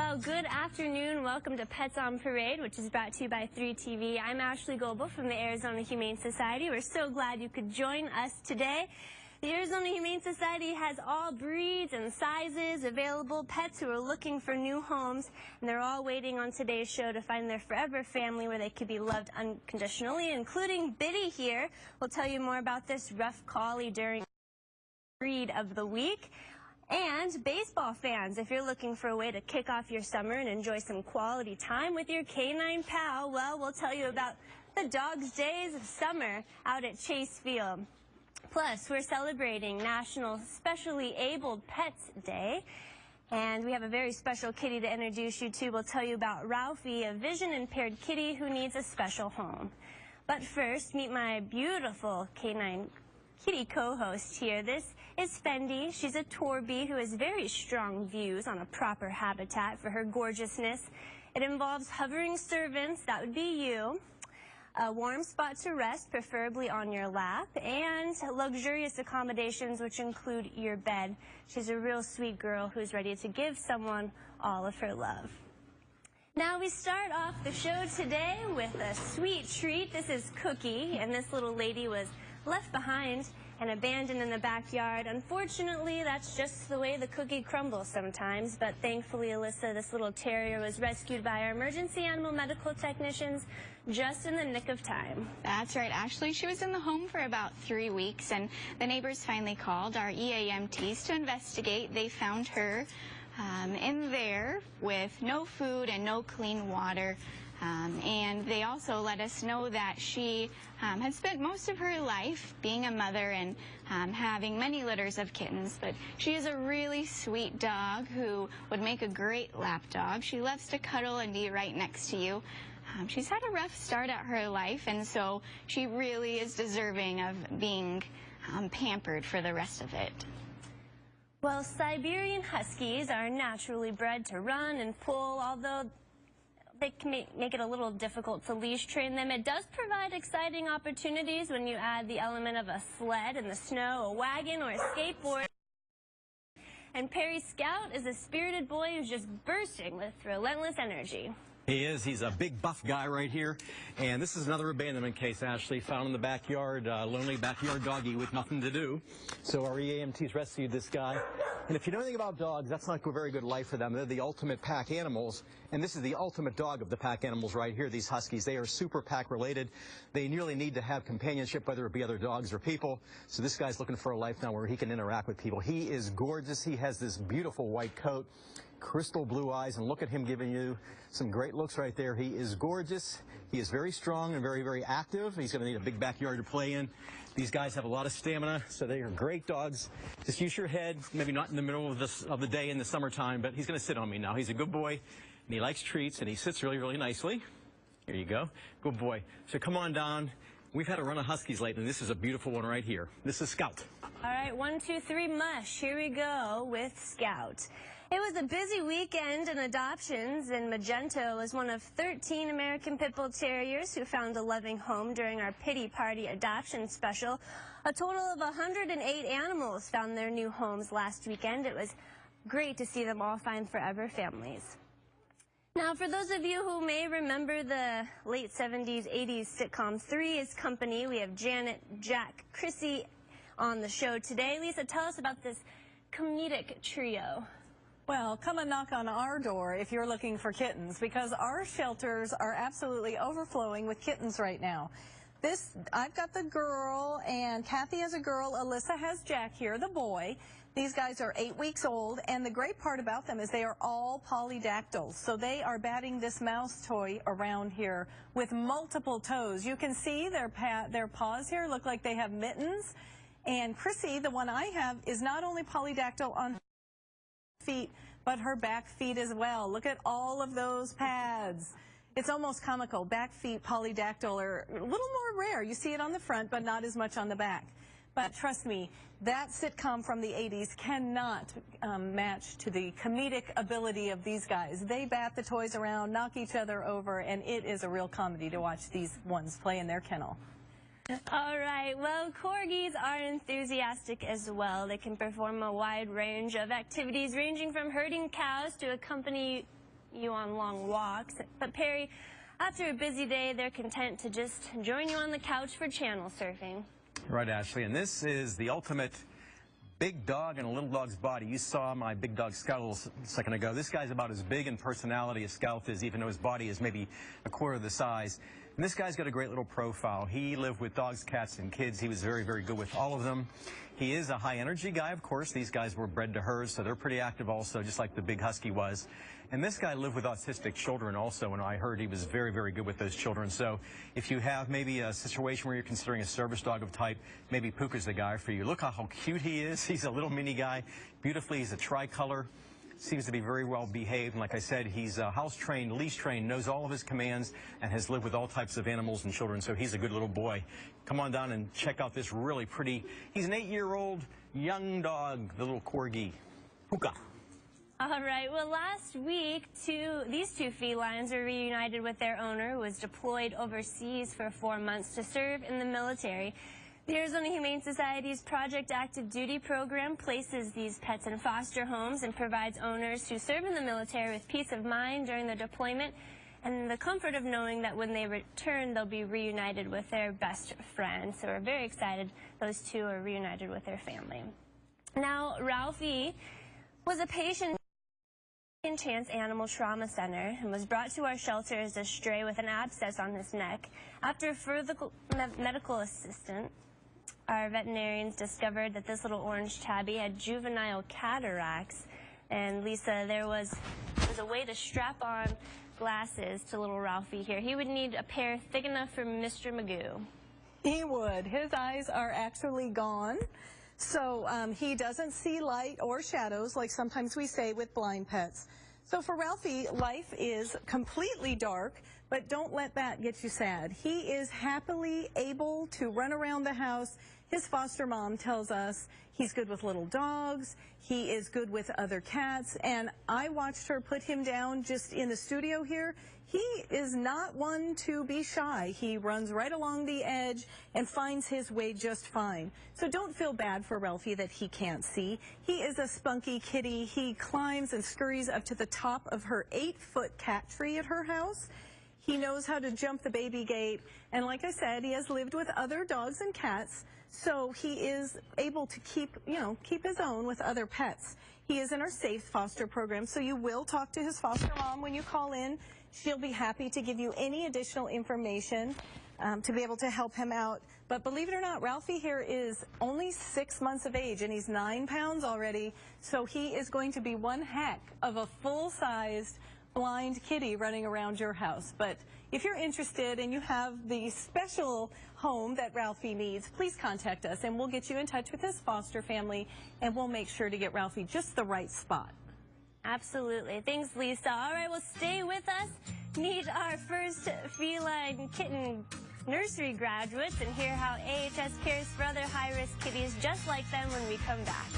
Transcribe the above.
Well, good afternoon. Welcome to Pets on Parade, which is brought to you by 3TV. I'm Ashley Goebel from the Arizona Humane Society. We're so glad you could join us today. The Arizona Humane Society has all breeds and sizes available, pets who are looking for new homes, and they're all waiting on today's show to find their forever family where they could be loved unconditionally, including Biddy here. We'll tell you more about this rough collie during breed of the week. And baseball fans, if you're looking for a way to kick off your summer and enjoy some quality time with your canine pal, well, we'll tell you about the Dog's Days of Summer out at Chase Field. Plus, we're celebrating National Specially Abled Pets Day, and we have a very special kitty to introduce you to. We'll tell you about Ralphie, a vision-impaired kitty who needs a special home. But first, meet my beautiful canine kitty co-host here. This is Fendi. She's a Torby who has very strong views on a proper habitat for her gorgeousness. It involves hovering servants, that would be you, a warm spot to rest, preferably on your lap, and luxurious accommodations which include your bed. She's a real sweet girl who's ready to give someone all of her love. Now we start off the show today with a sweet treat. This is Cookie, and this little lady was left behind and abandoned in the backyard. Unfortunately, that's just the way the cookie crumbles sometimes, but thankfully Alyssa, this little terrier, was rescued by our emergency animal medical technicians just in the nick of time. That's right, Ashley. She was in the home for about 3 weeks, and the neighbors finally called our EAMTs to investigate. They found her in there with no food and no clean water. And they also let us know that she had spent most of her life being a mother and having many litters of kittens. But she is a really sweet dog who would make a great lap dog. She loves to cuddle and be right next to you. She's had a rough start at her life, and so she really is deserving of being pampered for the rest of it. Well, Siberian Huskies are naturally bred to run and pull, although they can make it a little difficult to leash train them. It does provide exciting opportunities when you add the element of a sled in the snow, a wagon, or a skateboard. And Perry Scout is a spirited boy who's just bursting with relentless energy. He is. He's a big buff guy right here. And this is another abandonment case, Ashley, found in the backyard, lonely backyard doggy with nothing to do. So our EAMTs rescued this guy. And if you know anything about dogs, that's not a very good life for them. They're the ultimate pack animals. And this is the ultimate dog of the pack animals right here, these Huskies. They are super pack related. They nearly need to have companionship, whether it be other dogs or people. So this guy's looking for a life now where he can interact with people. He is gorgeous. He has this beautiful white coat, crystal blue eyes, and look at him giving you some great looks right there. He is gorgeous. He is very strong and very, very active. He's going to need a big backyard to play in. These guys have a lot of stamina, so they are great dogs. Just use your head, maybe not in the middle of the day in the summertime, but he's going to sit on me now. He's a good boy, and he likes treats, and he sits really, really nicely. Here you go. Good boy. So come on down. We've had a run of Huskies lately, and this is a beautiful one right here. This is Scout. All right, 1, 2, 3, Mush. Here we go with Scout. It was a busy weekend in adoptions, and Magento was one of 13 American Pit Bull Terriers who found a loving home during our Pity Party adoption special. A total of 108 animals found their new homes last weekend. It was great to see them all find forever families. Now, for those of you who may remember the late 70s, 80s sitcom Three's Company, we have Janet, Jack, Chrissy on the show today. Lisa, tell us about this comedic trio. Well, come and knock on our door if you're looking for kittens, because our shelters are absolutely overflowing with kittens right now. I've got the girl, and Kathy has a girl. Alyssa has Jack here, the boy. These guys are 8 weeks old, and the great part about them is they are all polydactyls. So they are batting this mouse toy around here with multiple toes. You can see their paws here look like they have mittens. And Chrissy, the one I have, is not only polydactyl on her feet, but her back feet as well. Look at all of those pads. It's almost comical. Back feet polydactyl are a little more rare. You see it on the front, but not as much on the back. But trust me, that sitcom from the 80s cannot match to the comedic ability of these guys. They bat the toys around, knock each other over, and it is a real comedy to watch these ones play in their kennel. All right, well, corgis are enthusiastic as well. They can perform a wide range of activities, ranging from herding cows to accompany you on long walks. But Perry, after a busy day, they're content to just join you on the couch for channel surfing. Right, Ashley, and this is the ultimate big dog in a little dog's body. You saw my big dog Scout a little second ago. This guy's about as big in personality as Scout is, even though his body is maybe a quarter the size. And this guy's got a great little profile. He lived with dogs, cats, and kids. He was very, very good with all of them. He is a high-energy guy, of course. These guys were bred to herds, so they're pretty active also, just like the big husky was. And this guy lived with autistic children also, and I heard he was very, very good with those children. So if you have maybe a situation where you're considering a service dog of type, maybe Pook is the guy for you. Look how cute he is. He's a little mini guy. Beautifully, he's a tricolor. Seems to be very well behaved. And like I said, he's house trained, leash trained, knows all of his commands, and has lived with all types of animals and children. So he's a good little boy. Come on down and check out this really pretty, he's an 8-year-old young dog, the little corgi, Puka. All right, well, last week, these two felines were reunited with their owner, who was deployed overseas for 4 months to serve in the military. The Arizona Humane Society's Project Active Duty program places these pets in foster homes and provides owners who serve in the military with peace of mind during the deployment and the comfort of knowing that when they return, they'll be reunited with their best friend. So we're very excited those two are reunited with their family. Now, Ralphie was a patient in Chance Animal Trauma Center and was brought to our shelter as a stray with an abscess on his neck. After further medical assistance, our veterinarians discovered that this little orange tabby had juvenile cataracts. And Lisa, there was a way to strap on glasses to little Ralphie here. He would need a pair thick enough for Mr. Magoo. He would. His eyes are actually gone. So he doesn't see light or shadows like sometimes we say with blind pets. So for Ralphie, life is completely dark, but don't let that get you sad. He is happily able to run around the house. His foster mom tells us he's good with little dogs, he is good with other cats, and I watched her put him down just in the studio here. He is not one to be shy. He runs right along the edge and finds his way just fine. So don't feel bad for Ralphie that he can't see. He is a spunky kitty. He climbs and scurries up to the top of her 8-foot cat tree at her house. He knows how to jump the baby gate. And like I said, he has lived with other dogs and cats, so he is able to keep his own with other pets. He is in our Safe Foster program, so you will talk to his foster mom when you call in. She'll be happy to give you any additional information to be able to help him out. But believe it or not, Ralphie here is only 6 months of age, and he's 9 pounds already, so he is going to be one heck of a full-sized blind kitty running around your house. But if you're interested and you have the special home that Ralphie needs, please contact us, and we'll get you in touch with his foster family, and we'll make sure to get Ralphie just the right spot. Absolutely. Thanks, Lisa. All right, well, stay with us. Meet our first feline kitten nursery graduates and hear how AHS cares for other high-risk kitties just like them when we come back.